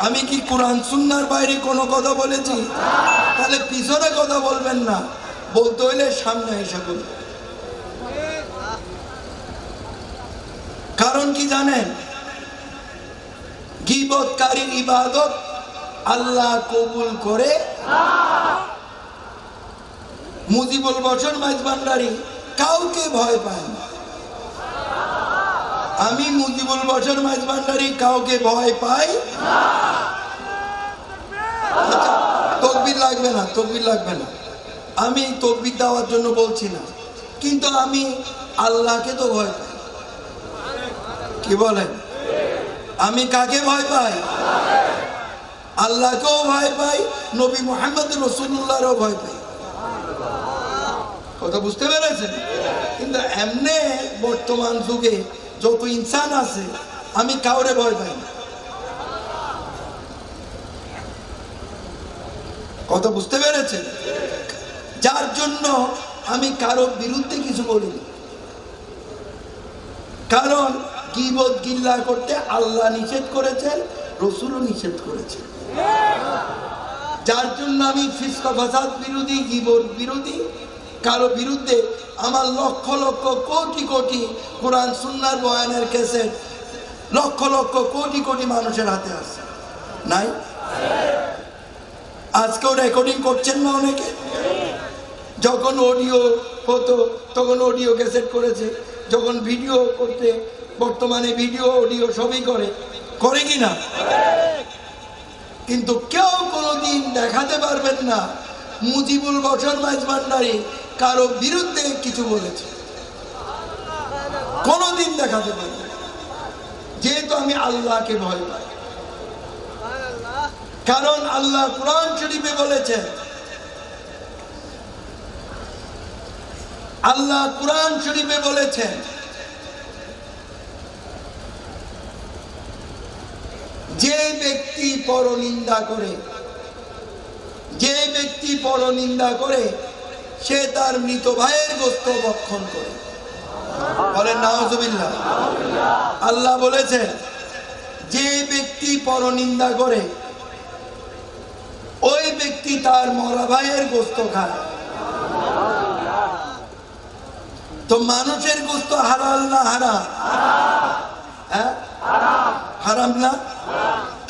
আমি কি কোরআন সুন্নাহর বাইরে কোনো কথা বলেছি? তাহলে পিছনে কথা বলবেন না, বলতে হইলে সামনে এসে বলবেন। কারণ কি জানেন? গীবতকারীর ইবাদত আল্লাহ কবুল করে। মুজিবুল বশর মাইজভান্ডারী কাউকে ভয় পায় না। আমি মুজিবুল বশর মাইজভান্ডারী কাউকে ভয় পাই না। আচ্ছা, তকবীর লাগবে না, তকবীর লাগবে না। আমি তকবীর দেওয়ার জন্য বলছি না, কিন্তু আমি আল্লাহকে তো ভয় পাই। কি বলেন? আমি কাকে ভয় পাই? আল্লাহকেও ভয় পাই, নবী মুহাম্মদ রাসূলুল্লাহরও ভয় পাই। কথা বুঝতে পেরেছেন? কিন্তু এমনে বর্তমান যুগে যত ইনসান আছে, আমি কাউরে ভয় পাই না। কথা বুঝতে পেরেছেন? যার জন্য আমি কারো বিরুদ্ধে কিছু বলিনি। কারণ গীবত গিল্লা করতে আল্লাহ নিষেধ করেছেন, রাসূলও নিষেধ করেছেন। যার জন্য আমি ফিসক ফাসাদ বিরোধী, গীবত বিরোধী। কারো বিরুদ্ধে আমার লক্ষ লক্ষ কোটি কোটি কোরআন সুন্নাহর বয়ানের ক্যাসেট লক্ষ লক্ষ কোটি কোটি মানুষের হাতে আছে, নাই? আজকেও রেকর্ডিং করছেন না অনেকে? যখন অডিও হতো তখন অডিও ক্যাসেট করেছে, যখন ভিডিও করতে, বর্তমানে ভিডিও অডিও সবই করে, করে কি না? কিন্তু কেউ কোনোদিন দেখাতে পারবেন না মুজিবুল বশর মাইজভান্ডারী কারো বিরুদ্ধে কিছু বলেছে, কোনোদিন দেখাতে পারবে না। যেহেতু আমি আল্লাহকে ভয় পাই। কারণ আল্লাহ কোরআন শরীফে বলেছেন, আল্লাহ কোরআন শরীফে বলেছেন, যে ব্যক্তি পরনিন্দা করে, যে ব্যক্তি পরনিন্দা করে সে তার মৃত ভাইয়ের গোশত ভক্ষণ করে। বলেন নাউজুবিল্লাহ। আল্লাহ বলেছেন, যে ব্যক্তি পরনিন্দা করে ওই ব্যক্তি তার মরা ভাইয়ের গোশত খায়। তো মানুষের গোশত হালাল না হারাম? হ্যাঁ, হারাম না?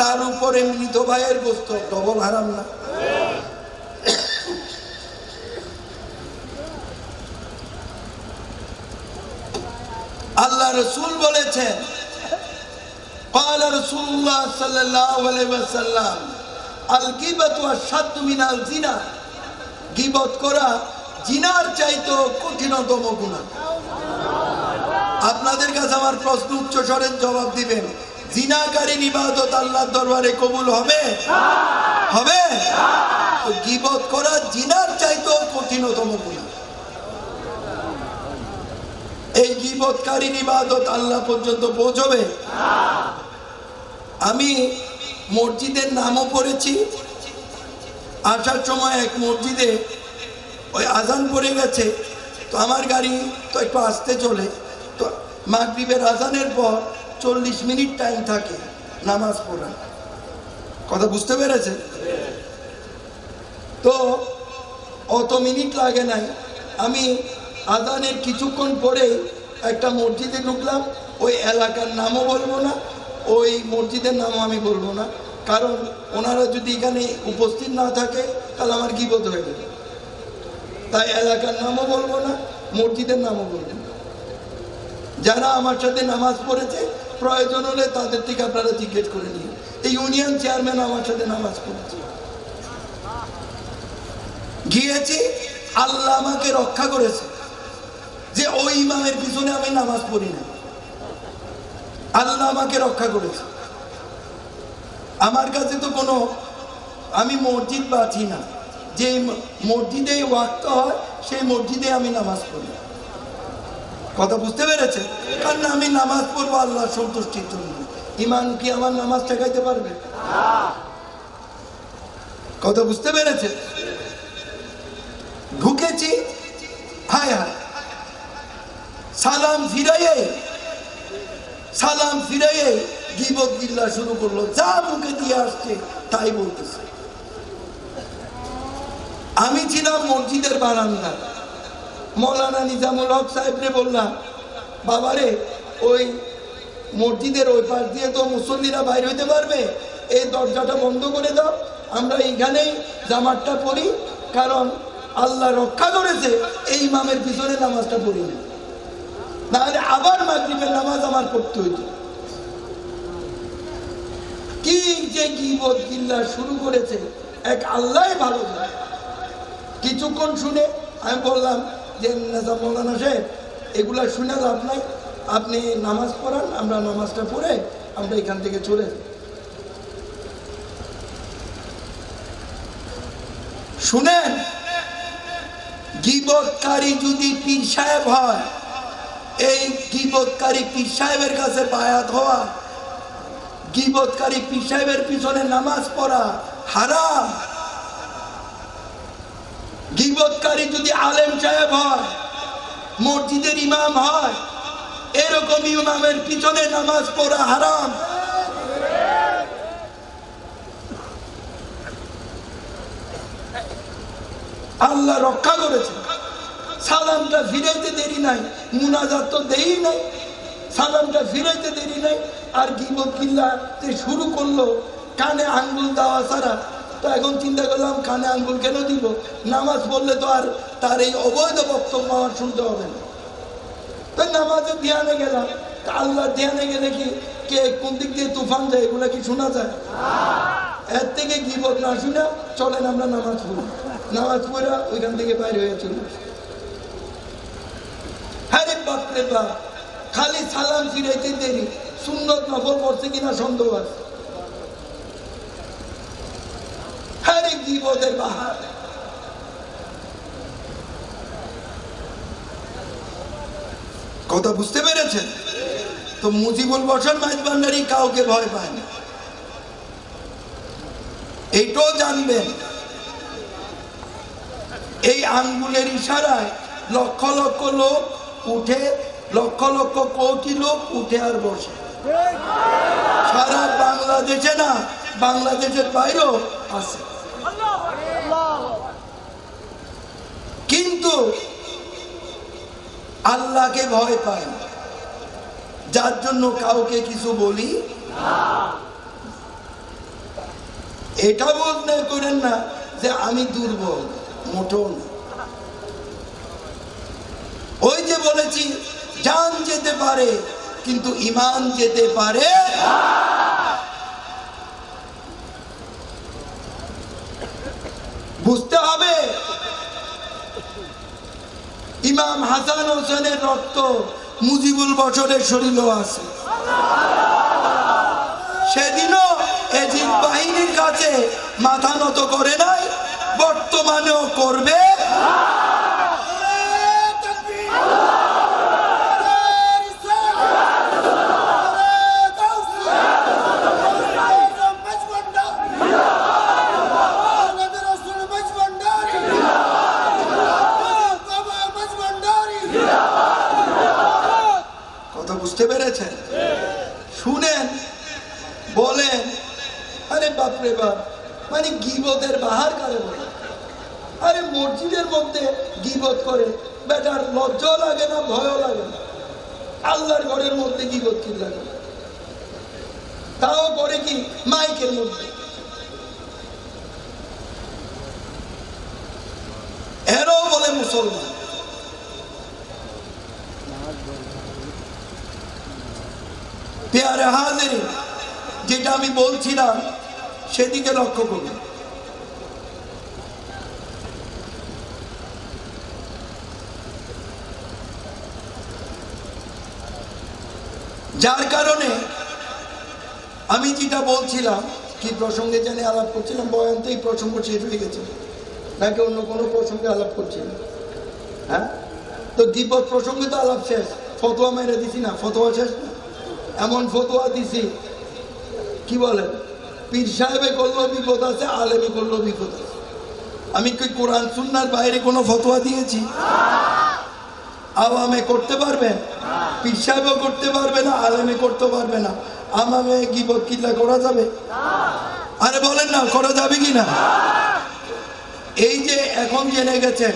তার উপরে মৃত ভাইয়ের গোশত ডবল হারাম না? আল্লাহ রাসূল বলেছেন, قال رسول الله صلى الله عليه وسلم الغيبة أشد من الزنا। গীবত করা জিনার চাইতে কঠিনতম গুনাহ। আপনাদের কাছে আমার প্রশ্ন, উচ্চ স্বরে জবাব দিবেন, জিনাকারীর ইবাদত আল্লাহর দরবারে কবুল হবে? হবে? তো গীবত করা জিনার চাইতে কঠিনতম গুনাহ। এই গীবতকারীর ইবাদত আল্লাহ পর্যন্ত পৌঁছবে? আমি মসজিদের নামও পড়েছি। আসার সময় এক মসজিদে ওই আজান পড়ে গেছে, তো আমার গাড়ি তো একটু আস্তে চলে, তো মাগরিবের আজানের পর 40 মিনিট টাইম থাকে নামাজ পড়া। কথা বুঝতে পেরেছে? তো অত মিনিট লাগে নাই। আমি আজানের কিছুক্ষণ পরে একটা মসজিদে ঢুকলাম। ওই এলাকার নামও বলবো না, ওই মসজিদের নামও আমি বলবো না, কারণ ওনারা যদি এখানে উপস্থিত না থাকে তাহলে আমার গীবত হয়ে যাবে। তাই এলাকার নামও বলবো না, মসজিদের নামও বলবো না। যারা আমার সাথে নামাজ পড়েছে, প্রয়োজন হলে তাদের থেকে আপনারা জিজ্ঞেস করে নিন। এই ইউনিয়ন চেয়ারম্যান আমার সাথে নামাজ পড়েছে, গিয়েছি, আল্লাহ আমাকে রক্ষা করেছে যে ওই ইমামের পিছনে আমি নামাজ পড়ি না। আল্লাহ আমাকে রক্ষা করেছে। আমার কাছে তো কোনো, আমি মসজিদ বাছি না, যে মসজিদে ওয়াক্ত হয় সেই মসজিদে আমি নামাজ পড়ি। কথা বুঝতে পেরেছে? কারণ আমি নামাজ পড়বো আল্লাহ সন্তুষ্টির জন্য। ইমান কি আমার নামাজ ঠেকাইতে পারবে? কথা বুঝতে পেরেছে? ঢুকেছি, হায় হায়, সালাম ফিরাইয়ে গীবত গিল্লা শুরু করলো, যা মুখে দিয়ে আসছে তাই বলতেছে। আমি ছিলাম মসজিদের বারান্দা, মৌলানা নিজামুল হক সাহেবরে বললাম, বাবারে ওই মসজিদের ওই পাশ দিয়ে তো মুসল্লিরা বাইর হইতে পারবে, এই দরজাটা বন্ধ করে দাও, আমরা এইখানেই জামাতটা পড়ি, কারণ আল্লাহ রক্ষা করেছে এই ইমামের পিছনে নামাজটা পড়ি না, নাহলে আবার মাগরিবের নামাজ আমার পড়তে হইতো। কি যে গীবত গিল্লা শুরু করেছে এক আল্লাহ ভালো জানে। কিছুক্ষণ শুনে আমি বললাম যে মৌলানা সাহেব, এগুলা শুনে লাভ নাই, আপনি নামাজ পড়ান, আমরা নামাজটা পড়ে আমরা এখান থেকে চলে যাই। শুনেন, গীবতকারী যদি পীর সাহেব হয়, এই গীবতকারী পীর সাহেবের কাছে বায়াত হওয়া, গীবতকারী পীর সাহেবের পিছনে নামাজ পড়া হারাম। গীবতকারী যদি আলেম সাহেব হয়, মসজিদের ইমাম হয়, এরকম ইমামের পিছনে নামাজ পড়া হারাম। আল্লাহ রক্ষা করেছে। সালামটা ফিরাইতে দেরি নাই, মুনাজাত তো দেই নাই, সালামটা ফিরাইতে দেরি নাই, আর গীবত গিল্লাতে শুরু করলো কানে আঙ্গুল দেওয়া ছাড়া। তো এখন চিন্তা করলাম কানে আঙ্গুল কেন দিব, নামাজ পড়লে তো আর তার এই অবৈধ বক্তব্য আমার শুনতে হবে না। তো নামাজের ধ্যানে গেলাম, আল্লাহ ধ্যানে গেলে কি কে কোন দিক দিয়ে তুফান যায় এগুলা কি শোনা যায়? এর থেকে গীবত না শুনে চলেন আমরা নামাজ পড়ি, নামাজ পড়া ওইখান থেকে বাইরে হয়ে চলে আসি। হ্যাঁ বাপরে বাপ, খালি সালাম ফিরাইতে দেরি, সুন্নত নফল পড়ছে কিনা সন্দেহ আছে। হ্যাঁ গীবতের বাহার। কথা বুঝতে পেরেছেন তো? মুজিবুল বশর মাইজভান্ডারী কাউকে ভয় পায় না, এইটাও জানবেন। এই আঙ্গুলের ইশারায় লক্ষ লক্ষ লোক উঠে, লক্ষ লক্ষ কোটি লোক উঠে আর বসে। সারা বাংলাদেশে না, বাংলাদেশের বাইরেও আছে। কিন্তু আল্লাহকে ভয় পায় না, যার জন্য কাউকে কিছু বলি। এটা বলতে করেন না যে আমি দুর্বল, মোটেও না। ওই যে বলেছি, জান যেতে পারে কিন্তু ঈমান যেতে পারে। বুঝতে হবে, ইমাম হাসান হোসেনের রক্ত মুজিবুল বশরের শরীরেও আছে। সেদিনও এজিদ বাহিনীর কাছে মাথা নত করে নাই, বর্তমানেও করবে। বুঝতে পেরেছেন? শুনেন, বলেন, আরে বাপরে বাপ, মানে গীবতের বাহার কারে বলে? আরে মসজিদের মধ্যে গীবত করে, বেটার লজ্জাও লাগে না, ভয়ও লাগে না। আল্লাহর ঘরের মধ্যে গীবত কি লাগে? তাও করে কি মাইকের মধ্যে। এরাও বলে মুসলমান। পেয়ারে হাজির, যেটা আমি বলছিলাম সেদিকে লক্ষ্য করুন। যার কারণে আমি যেটা বলছিলাম, কি প্রসঙ্গে জানি আলাপ করছিলাম, বয়ান তো এই প্রসঙ্গ শেষ হয়ে গেছে নাকি অন্য কোনো প্রসঙ্গে আলাপ করছিলাম? হ্যাঁ, তো গীবত প্রসঙ্গে তো আলাপ শেষ, ফতোয়া মেরে দিছি না, ফতোয়া শেষ না? এমন ফতোয়া দিছি, কি বলেন, পীর সাহেবে করলো বিপদ আছে, আলেমে করলো বিপদ আছে। আমি কি কোরআন সুন্নাহর বাইরে কোনো ফতোয়া দিয়েছি? আওয়ামে করতে পারবে, পীর সাহেবও করতে পারবে না, আলেমে করতে পারবে না। আমাকে গীবত কিল্লা করা যাবে? আরে বলেন না, করা যাবে কি না? এই যে এখন জেনে গেছেন,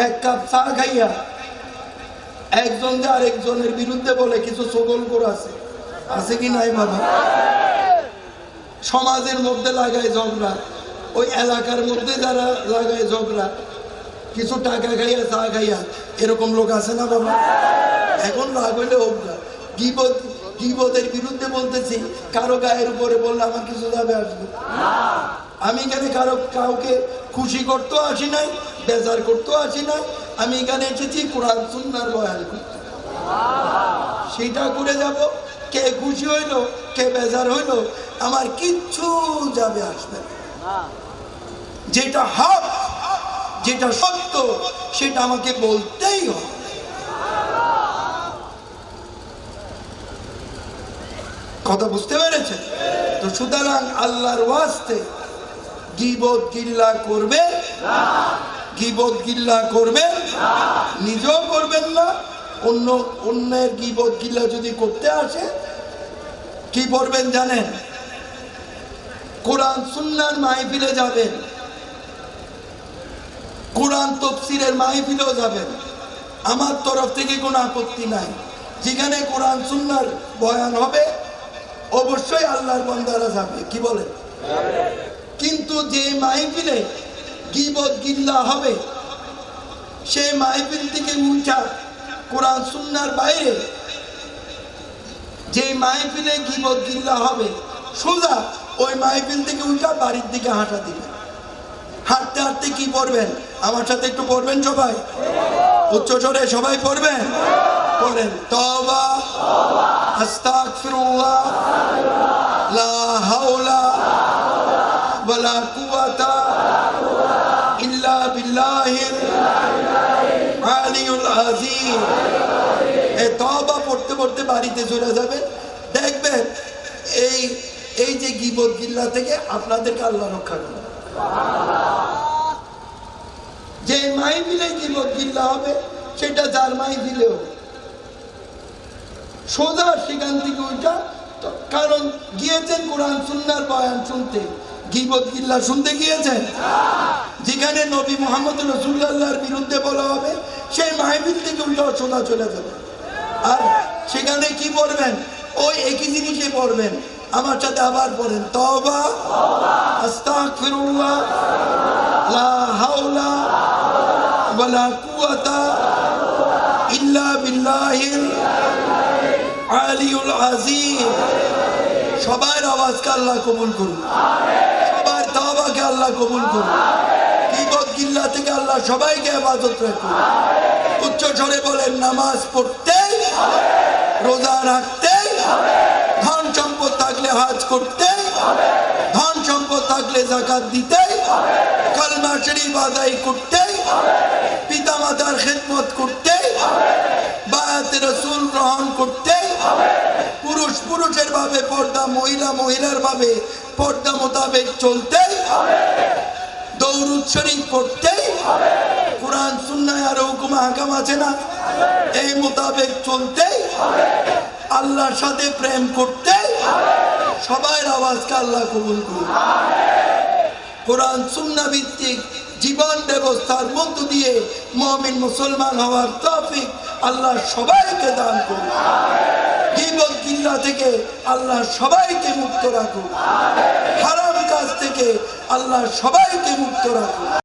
এক কাপ চা খাইয়া একজন যে আরেকজনের বিরুদ্ধে বলে কিছু সগল করে আছে কি নাই বাবা? সমাজের মধ্যে লাগায় ঝগড়া, ওই এলাকার মধ্যে যারা লাগায় ঝগড়া, কিছু টাকা খাইয়া চা খাইয়া, এরকম লোক আছে না বাবা? এখন রাগ হইলে হোক না, গীবতের বিরুদ্ধে বলতেছি, কারো গায়ের উপরে বললে আমার কিছু যাবে আসবে? আমি এখানে কাউকে খুশি করতেও আসি নাই, বেজার করতেও আসি নাই। আমি এখানে এসেছি কোরআন সুন্নাহর বয়ান করতে, সেটা করে যাব। কে খুশি হইলো, কে বেজার হইলো, আমার কিচ্ছু যাবে আসবে না। যেটা হক, যেটা সত্য, সেটা আমাকে বলতেই হবে। কথা বুঝতে পেরেছেন তো? সুতরাং আল্লাহর ওয়াস্তে গীবত গিল্লা করবে না, গীবত গিল্লা করবে না, নিজেও করবেন না। অন্যের গীবত গিল্লা যদি করতে আসে, কি করবেন জানেন? কোরআন সুন্নাহর মাহফিলে যাবেন, কোরআন তাফসীরের মাহফিলেও যাবেন, আমার তরফ থেকে কোনো আপত্তি নাই। যেখানে কোরআন সুন্নাহর বয়ান হবে অবশ্যই আল্লাহর বান্দারা যাবে, কি বলেন? কিন্তু যে মাহফিলে গীবত গিল্লা হবে, সেই মাহফিল থেকে উঠা কোরআন সুন্নাহর বাইরে যে মাহফিলে গীবত গিল্লা হবে, সোজা ওই মাহফিল থেকে উঠা বাড়ির দিকে হাঁটা দিবেন। হাঁটতে হাঁটতে কি পড়বেন? আমার সাথে একটু পড়বেন সবাই, উচ্চ স্বরে সবাই পড়বেন। পড়েন, তওবা, আস্তাগফিরুল্লাহ, লা হাওলা ওয়ালা কুওয়াতা ইল্লা বিল্লাহিল আলিয়্যুল আযীম। এই তওবা পড়তে পড়তে বাড়িতে চলে যাবেন, দেখবেন এই যে গীবত গিল্লা থেকে আপনাদেরকে আল্লাহ রক্ষা করবে। যে মাহফিলে গীবত গিল্লা হবে, সেটা যার মাহফিলেও সোজা সেখান থেকে ওইটা, কারণ গিয়েছেন কোরআন সুন্নাহর বয়ান শুনতে, গীবত গিল্লা শুনতে গিয়েছেন। যেখানে নবী মুহাম্মদ রাসূলুল্লাহর বিরুদ্ধে বলা হবে, সেই মাহফিল থেকে উল্টো সোজা চলে যাবে। আর সেখানে কি পড়বেন? ওই একই জিনিসে পড়বেন। আমার সাথে আবার পড়েন, তওবা, আস্তাগফিরুল্লাহ, লা হাওলা ওয়ালা কুওয়াতা ইল্লা বিল্লাহিল আলিয়্যুল আযীম। সবার আওয়াজকে আল্লাহ কবুল করুন, সবার তওবাকে আল্লাহ কবুল করুন। গীবত গিল্লা থেকে আল্লাহ সবাইকে হেফাজত রাখুন। উচ্চ স্বরে বলেন, নামাজ পড়তেই, রোজা রাখতেই, ধন সম্পদ থাকলে হজ করতেই, ধন সম্পদ থাকলে যাকাত দিতেই, কালমা শরীফ আদায় করতেই, পিতা মাতার খেদমত করতেই, বায়াতে রাসূল গ্রহণ করতেই, পুরুষ পুরুষের ভাবে পর্দা, মহিলা মহিলার ভাবে পর্দা মোতাবেক চলতেই, দরুদ শরীফ পড়তেই, কোরআন সুন্নাহ আর হুকুম আহকাম আছে না, এই মোতাবেক চলতেই, আল্লাহর সাথে প্রেম করতেই, সবার আওয়াজকে আল্লাহ কবুল করুন। কোরআন সুন্নাহ ভিত্তিক জীবন ব্যবস্থার মধ্য দিয়ে মুমিন মুসলমান হওয়ার তৌফিক আল্লাহ সবাইকে দান করুন। গীবত গিল্লা থেকে আল্লাহ সবাইকে মুক্ত রাখুন, হারাম কাজ থেকে আল্লাহ সবাইকে মুক্ত রাখুন।